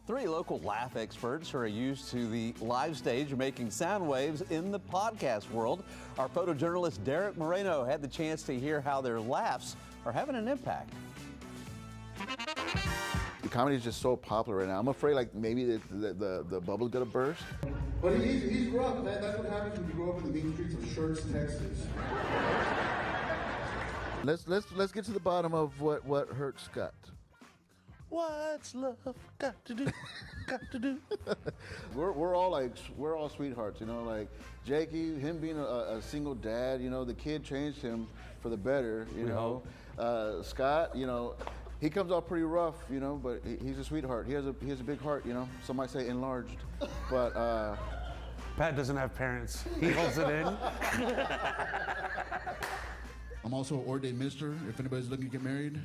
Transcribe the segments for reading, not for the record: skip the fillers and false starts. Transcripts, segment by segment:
Three local laugh experts who are used to the live stage are making sound waves in the podcast world. Our photojournalist Derick Moreno had the chance to hear how their laughs are having an impact. The comedy is just so popular right now. I'm afraid like maybe the bubble's gonna burst. But he's rough, man. That's what happens when you grow up in the mean streets of Shirts, Texas. Let's get to the bottom of what hurt Scott. What's love got to do? Got to do. We're all sweethearts, you know. Like Jakey, him being a single dad, you know, the kid changed him for the better, you know. Scott, you know, he comes off pretty rough, you know, but he's a sweetheart. He has a big heart, you know. Some might say enlarged, but Pat doesn't have parents. He holds it in. I'm also an ordained minister. If anybody's looking to get married.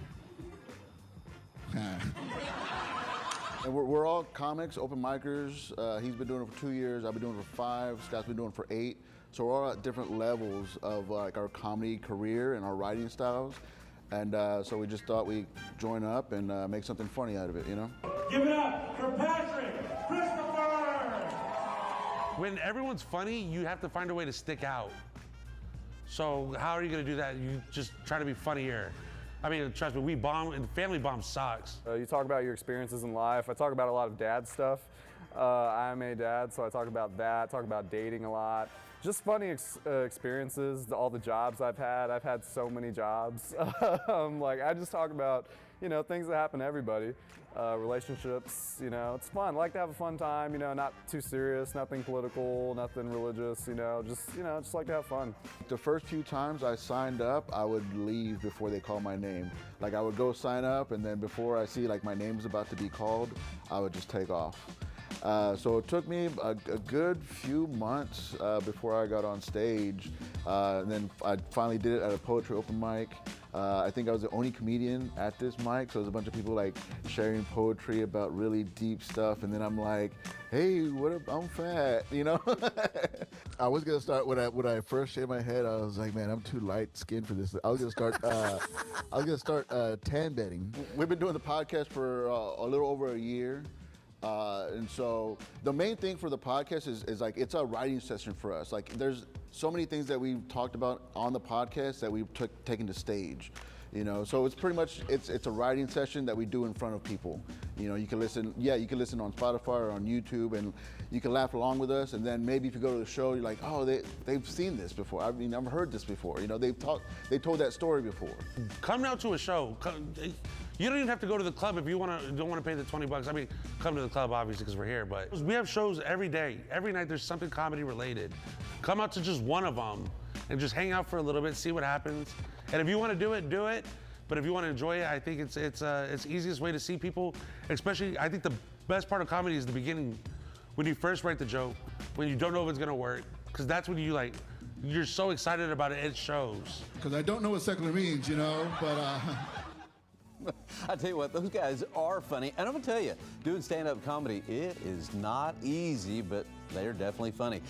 And we're all comics, open micers. He's been doing it for 2 years. I've been doing it for 5. Scott's been doing it for 8. So we're all at different levels of like our comedy career and our writing styles. And so we just thought we'd join up and make something funny out of it, you know? Give it up for Patrick Christopher! When everyone's funny, you have to find a way to stick out. So how are you gonna do that? You just try to be funnier. I mean, trust me, we bomb, and Family Bomb sucks. You talk about your experiences in life. I talk about a lot of dad stuff. I'm a dad, so I talk about that, talk about dating a lot. Just funny experiences, all the jobs I've had. I've had so many jobs. Like, I just talk about, you know, things that happen to everybody. Relationships, you know, it's fun. I like to have a fun time, you know, not too serious, nothing political, nothing religious, you know, just like to have fun. The first few times I signed up, I would leave before they called my name. Like I would go sign up, and then before I see like my name is about to be called, I would just take off. So it took me a good few months before I got on stage. And then I finally did it at a poetry open mic. I think I was the only comedian at this mic, so there's a bunch of people like sharing poetry about really deep stuff, and then I'm like, hey, what up, I'm fat, you know? I was gonna start, when I first shaved my head, I was like, man, I'm too light skinned for this. I was gonna start tan betting. We've been doing the podcast for a little over a year. And so the main thing for the podcast is like, it's a writing session for us. Like there's so many things that we've talked about on the podcast that we've taken to stage, you know? So it's pretty much, it's a writing session that we do in front of people. You know, you can listen on Spotify or on YouTube, and you can laugh along with us. And then maybe if you go to the show, you're like, oh, they've seen this before. I mean, I've heard this before. You know, they told that story before. Come out to a show. You don't even have to go to the club if you don't want to pay the $20. I mean, come to the club obviously because we're here, but we have shows every day. Every night there's something comedy related. Come out to just one of them and just hang out for a little bit, see what happens. And if you want to do it, do it. But if you want to enjoy it, I think it's the easiest way to see people. Especially, I think the best part of comedy is the beginning, when you first write the joke, when you don't know if it's gonna work, because that's when you're so excited about it, it shows. Because I don't know what secular means, you know, but I tell you what, those guys are funny. And I'm gonna tell you, doing stand-up comedy, it is not easy, but they are definitely funny.